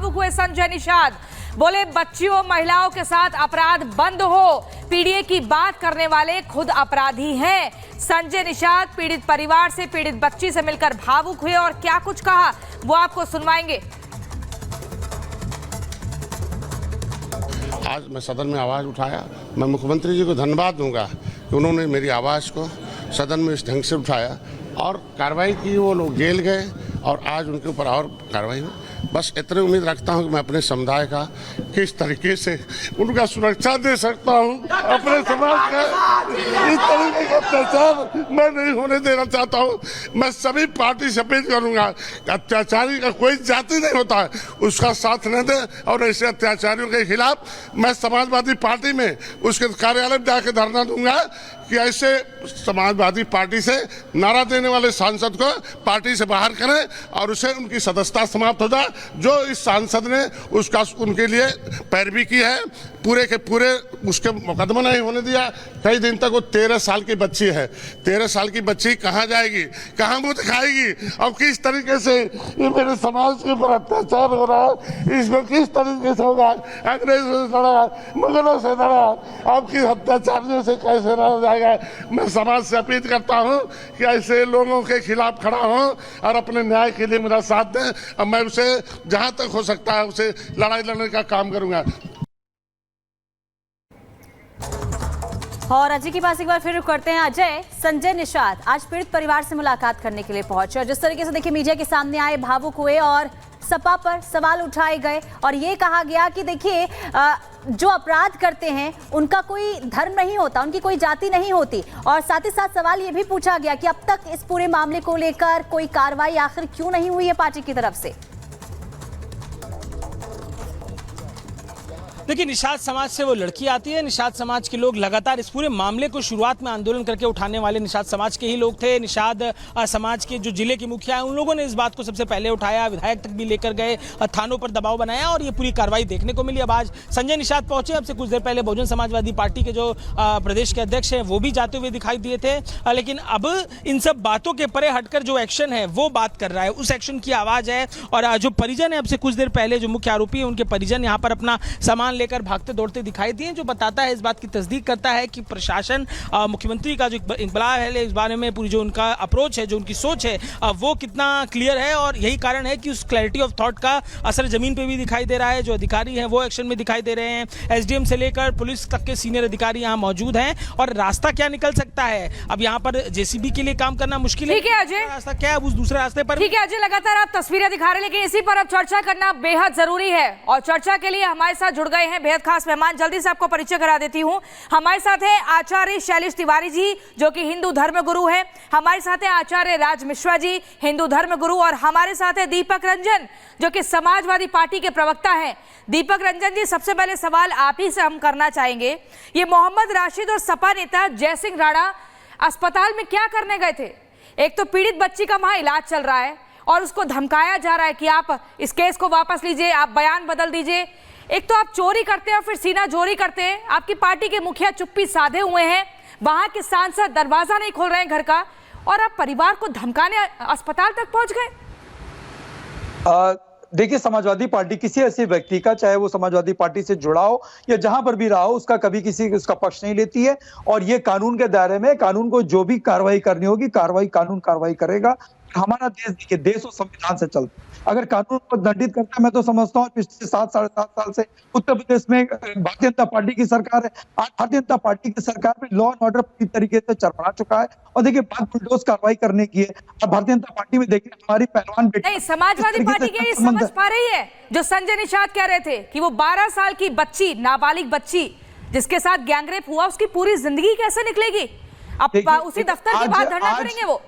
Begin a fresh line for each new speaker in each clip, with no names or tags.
भावुक हुए संजय निषाद। बोले बच्चियों महिलाओं के साथ अपराध बंद हो, पीड़िए की बात करने वाले खुद अपराधी हैं। संजय निषाद पीड़ित परिवार से पीड़ित बच्ची से मिलकर भावुक हुए और क्या कुछ कहा वो आपको सुनवाएंगे।
आज मैं सदन में आवाज़ उठाया, मैं मुख्यमंत्री जी को धन्यवाद दूंगा कि उन्होंने मेरी आवाज़ को सदन में इस ढंग से उठाया और कार्रवाई की। वो लोग जेल गए और आज उनके ऊपर और कार्रवाई हुई। बस इतनी उम्मीद रखता हूं कि मैं अपने समुदाय का किस तरीके से उनका सुरक्षा दे सकता हूं। अपने समाज का इस तरीके का अत्याचार मैं नहीं होने देना चाहता हूं। मैं सभी पार्टी से अपील करूंगा, अत्याचारी का कोई जाति नहीं होता है, उसका साथ न दे। और ऐसे अत्याचारियों के खिलाफ मैं समाजवादी पार्टी में उसके कार्यालय में जाकर धरना दूंगा कि ऐसे समाजवादी पार्टी से नारा देने वाले सांसद को पार्टी से बाहर करें और उसे उनकी सदस्यता समाप्त हो जाए। जो इस सांसद ने उसका उनके लिए पैरवी की है, पूरे के पूरे उसके मुकदमा नहीं होने दिया। कई दिन तक वो 13 साल की बच्ची है, 13 साल की बच्ची कहाँ जाएगी, कहाँ मुंह दिखाएगी और किस तरीके से ये मेरे समाज के ऊपर अत्याचार हो रहा है, इसमें किस तरीके से होगा। अंग्रेजों से लड़ा, मुगलों से लड़ा, आपकी अत्याचारियों से कैसे लड़ा जाएगा। मैं समाज से अपील करता हूँ कि ऐसे लोगों के खिलाफ खड़ा हूँ और अपने न्याय के लिए मेरा साथ दें और मैं उसे जहाँ तक हो सकता है उसे लड़ाई लड़ने का काम करूँगा।
और अजय के पास एक बार फिर रुक करते हैं। अजय, संजय निषाद आज पीड़ित परिवार से मुलाकात करने के लिए पहुंचे और जिस तरीके से देखिए मीडिया के सामने आए, भावुक हुए और सपा पर सवाल उठाए गए और ये कहा गया कि देखिए जो अपराध करते हैं उनका कोई धर्म नहीं होता, उनकी कोई जाति नहीं होती। और साथ ही साथ सवाल ये भी पूछा गया कि अब तक इस पूरे मामले को लेकर कोई कार्रवाई आखिर क्यों नहीं हुई है पार्टी की तरफ से।
देखिए, निषाद समाज से वो लड़की आती है। निषाद समाज के लोग लगातार इस पूरे मामले को शुरुआत में आंदोलन करके उठाने वाले निषाद समाज के ही लोग थे। निषाद समाज के जो जिले के मुखिया हैं उन लोगों ने इस बात को सबसे पहले उठाया, विधायक तक भी लेकर गए, थानों पर दबाव बनाया और ये पूरी कार्रवाई देखने को मिली। अब आज संजय निषाद पहुंचे। अब से कुछ देर पहले बहुजन समाजवादी पार्टी के जो प्रदेश के अध्यक्ष हैं वो भी जाते हुए दिखाई दिए थे। लेकिन अब इन सब बातों के परे हटकर जो एक्शन है वो बात कर रहा है, उस एक्शन की आवाज़ है। और जो परिजन है, अब से कुछ देर पहले जो मुख्य आरोपी है उनके परिजन यहाँ पर अपना सामान लेकर भागते दौड़ते दिखाई दिए, जो बताता है, इस बात की तस्दीक करता है कि प्रशासन, मुख्यमंत्री का जो इकबाल है इस बारे में पूरी जो उनका अप्रोच है, जो उनकी सोच है वो कितना क्लियर है। और यही कारण है कि उस क्लैरिटी ऑफ थॉट का असर जमीन पे भी दिखाई दे रहा है। जो अधिकारी हैं वो एक्शन में दिखाई दे रहे हैं। एसडीएम से लेकर पुलिस तक के सीनियर अधिकारी यहाँ मौजूद हैं। और रास्ता क्या निकल सकता है, अब यहाँ पर जेसीबी के लिए काम करना मुश्किल है।
ठीक है अजय,
रास्ता क्या है उस दूसरे रास्ते पर।
ठीक है अजय, लगातार आप तस्वीरें दिखा रहे हैं, लेकिन इसी पर अब चर्चा करना बेहद जरूरी है। और चर्चा के लिए हमारे साथ जुड़ गए हैं बेहद खास मेहमान। जल्दी से आपको परिचय करा देती हूं। हमारे साथ है आचार्य शैलेश तिवारी जी, जो कि हिंदू धर्म गुरु हैं। हमारे साथ है आचार्य राज मिश्रा जी, हिंदू धर्म गुरु। और हमारे साथ है दीपक रंजन, जो कि समाजवादी पार्टी के प्रवक्ता हैं। दीपक रंजन जी, सबसे पहले सवाल आप ही से हम करना चाहेंगे। ये मोहम्मद राशिद और सपा नेता जय सिंह राणा अस्पताल में क्या करने गए थे? एक तो पीड़ित बच्ची का वहां इलाज चल रहा है और उसको धमकाया जा रहा है कि आप इस केस को वापस लीजिए, आप बयान बदल दीजिए। एक तो आप चोरी करते हैं और फिर सीना जोरी करते हैं। आपकी पार्टी के मुखिया चुप्पी साधे हुए हैं, वहां के सांसद दरवाजा नहीं खोल रहे हैं घर का, और आप परिवार को धमकाने अस्पताल तक पहुंच गए।
देखिए, समाजवादी पार्टी किसी ऐसे व्यक्ति का, चाहे वो समाजवादी पार्टी से जुड़ा हो या जहां पर भी रहा हो, उसका कभी किसी उसका पक्ष नहीं लेती है। और ये कानून के दायरे में, कानून को जो भी कार्रवाई करनी होगी, कानून कार्रवाई करेगा। हमारा देश, देखिए, देश और संविधान से चलता है। अगर कानून को दंडित करता है, मैं तो समझता हूँ पिछले 7 साढ़े 7 साल से उत्तर प्रदेश में भारतीय जनता पार्टी की सरकार है। आज भारतीय जनता पार्टी की सरकार में लॉ एंड ऑर्डर पूरी तरीके से चरमरा चुका है। और देखिए, बात बुलडोज कार्रवाई करने की है। अब भारतीय जनता पार्टी में देखिए, हमारी पहलवान बेटी
नहीं, समाजवादी पार्टी के ये समझ पा रही है जो संजय निषाद कह रहे थे कि वो 12 साल की बच्ची, नाबालिग बच्ची जिसके साथ गैंगरेप हुआ, उसकी पूरी जिंदगी कैसे निकलेगी? अब उसी दफ्तर के बाहर धरना करेंगे वो।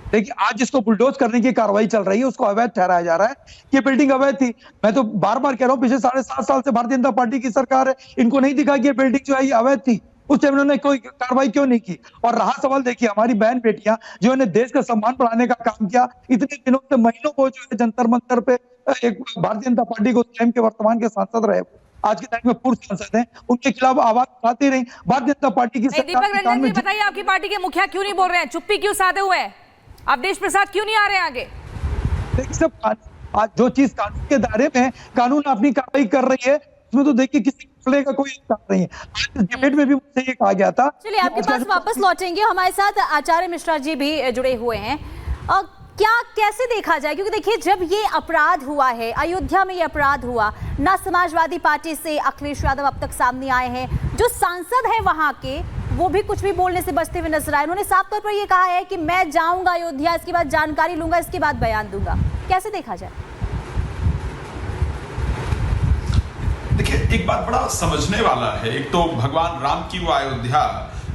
देखिए, आज जिसको बुलडोज करने की कार्रवाई चल रही है उसको अवैध ठहराया जा रहा है। ये बिल्डिंग अवैध थी। मैं तो बार बार कह रहा हूँ, पिछले 7.5 साल से भारतीय जनता पार्टी की सरकार है, इनको नहीं दिखा कि ये बिल्डिंग जो है ये अवैध थी। उस टाइम उन्होंने कोई कार्रवाई क्यों नहीं की? और रहा सवाल, देखिए, हमारी बहन बेटियां जिन्होंने देश का सम्मान बढ़ाने का काम किया, इतने दिनों से, महीनों को जो है जंतर मंतर पे एक भारतीय जनता पार्टी को उस टाइम के वर्तमान के सांसद रहे, आज के टाइम में पूर्व सांसद हैं, उनके खिलाफ आवाज उठाती रही भारतीय जनता पार्टी की सरकार।
दीपक रंजन जी, बताइए, आपकी पार्टी के मुखिया क्यों नहीं बोल रहे हैं? चुप्पी क्यों साधे हुए हैं? अवधेश प्रसाद क्यों नहीं आ रहे हैं आगे?
देखिए, आज जो चीज कानून के दायरे में है, कानून अपनी कार्रवाई कर रही है, उसमें तो देखिए किसी फैसले का कोई अधिकार नहीं है। आज डिबेट में भी मुझसे ये कहा गया था।
चलिए आपके पास वापस लौटेंगे, हमारे साथ आचार्य मिश्रा जी भी जुड़े हुए हैं। क्या कैसे देखा जाए, क्योंकि देखिए जब ये अपराध हुआ है, अयोध्या में ये अपराध हुआ, ना समाजवादी पार्टी से अखिलेश यादव अब तक सामने आए हैं, जो सांसद हैं वहां के वो भी कुछ भी बोलने से बचते हुए नजर आए। उन्होंने साफ तौर पर ये कहा है कि मैं जाऊंगा अयोध्या, इसके बाद जानकारी लूंगा, इसके बाद बयान दूंगा। कैसे देखा जाए?
देखिए, एक बात बड़ा समझने वाला है। एक तो भगवान राम की वो अयोध्या,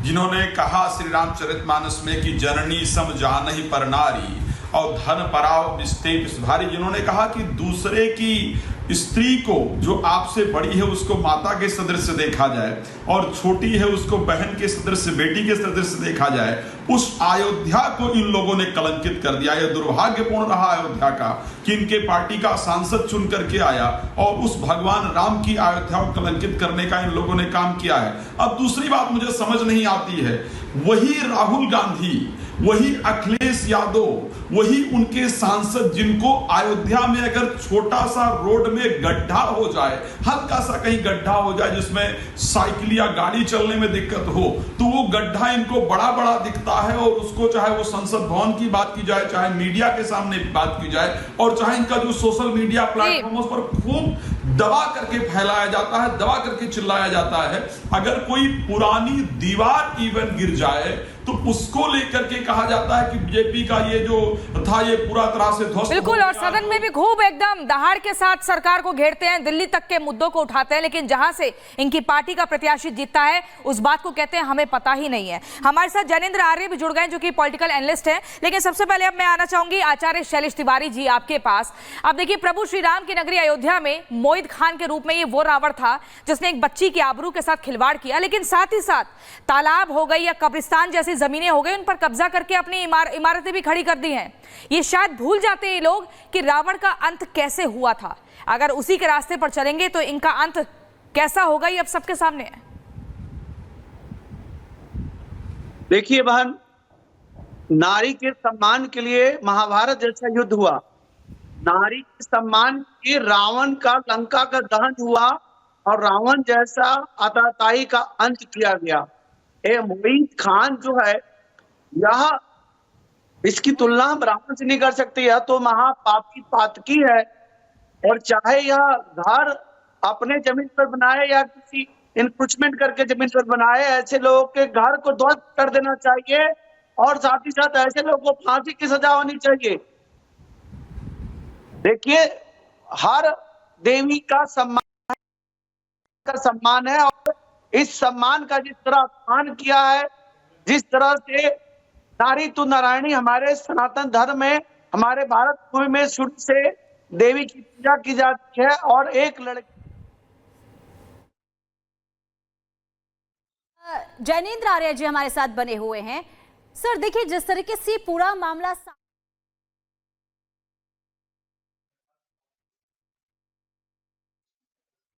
जिन्होंने कहा श्री रामचरितमानस में कि जननी सम जानहि पर नारी और धन पराव निस्ते भारी, जिन्होंने कहा कि दूसरे की स्त्री को जो आपसे बड़ी है उसको माता के सदृश देखा जाए और छोटी है उसको बहन के सदृश, बेटी के सदृश देखा जाए। उस अयोध्या को इन लोगों ने कलंकित कर दिया। यह दुर्भाग्यपूर्ण रहा अयोध्या का कि इनके पार्टी का सांसद चुन करके आया और उस भगवान राम की अयोध्या को कलंकित करने का इन लोगों ने काम किया है। अब दूसरी बात मुझे समझ नहीं आती है, वही राहुल गांधी, वही अखिलेश यादव, वही उनके सांसद जिनको अयोध्या में अगर छोटा सा रोड में गड्ढा हो जाए, हल्का सा कहीं गड्ढा हो जाए जिसमें साइकिल या गाड़ी चलने में दिक्कत हो, तो वो गड्ढा इनको बड़ा बड़ा दिखता है और उसको चाहे वो संसद भवन की बात की जाए, चाहे मीडिया के सामने बात की जाए और चाहे इनका जो सोशल मीडिया प्लेटफॉर्म उस पर खूब दबा करके फैलाया जाता है, दबा करके चिल्लाया जाता है। अगर कोई पुरानी दीवार इवन गिर जाए तो उसको लेकर के कहा जाता है कि बीजेपी का ये जो था ये पूरा तरह से ध्वस्त।
बिल्कुल, और सदन में भी खूब एकदम दहाड़ के साथ सरकार को घेरते हैं, दिल्ली तक के मुद्दों को उठाते हैं, लेकिन जहां से इनकी पार्टी का प्रत्याशी जीतता है उस बात को कहते हैं हमें पता ही नहीं है। हमारे साथ जैनेंद्र आर्य भी जुड़ गए जो कि पॉलिटिकल एनालिस्ट हैं, लेकिन सबसे पहले अब मैं आना चाहूंगी आचार्य शैलेश तिवारी जी आपके पास। अब देखिए, प्रभु श्री राम की नगरी अयोध्या में मोहित खान के रूप में ये वो रावण था जिसने एक बच्ची की आबरू के साथ खिलवाड़ किया, लेकिन साथ ही साथ तालाब हो गई या कब्रिस्तान जैसी जमीनें हो गई, उन पर कब्जा करके अपनी इमारतें भी खड़ी कर दी हैं। ये शायद भूल जाते हैं ये लोग कि रावण का अंत कैसे हुआ था। अगर उसी के रास्ते पर चलेंगे तो इनका अंत कैसा होगा ये अब सबके सामने है।
देखिए बहन, नारी के सम्मान के लिए महाभारत जैसा युद्ध हुआ, नारी के सम्मान के रावण का लंका का दहन हुआ और रावण जैसा आतताई का अंत किया गया। मोहित खान जो है, यह इसकी तुलना हम रावण से नहीं कर सकते। यह तो महापापी पातकी है, और चाहे यह घर अपने जमीन पर बनाए या किसी इंक्रोचमेंट करके जमीन पर बनाए, ऐसे लोगों के घर को ध्वस्त कर देना चाहिए और साथ ही साथ ऐसे लोगों को फांसी की सजा होनी चाहिए। देखिए, हर देवी का सम्मान है और इस सम्मान का जिस तरह अपमान किया है, जिस तरह से नारी तु नारायणी हमारे सनातन धर्म में, हमारे भारत भूमि में शुरू से देवी की पूजा की जाती है और एक लड़की।
जैनेंद्र आर्य जी हमारे साथ बने हुए हैं। सर देखिए, जिस तरीके से पूरा मामला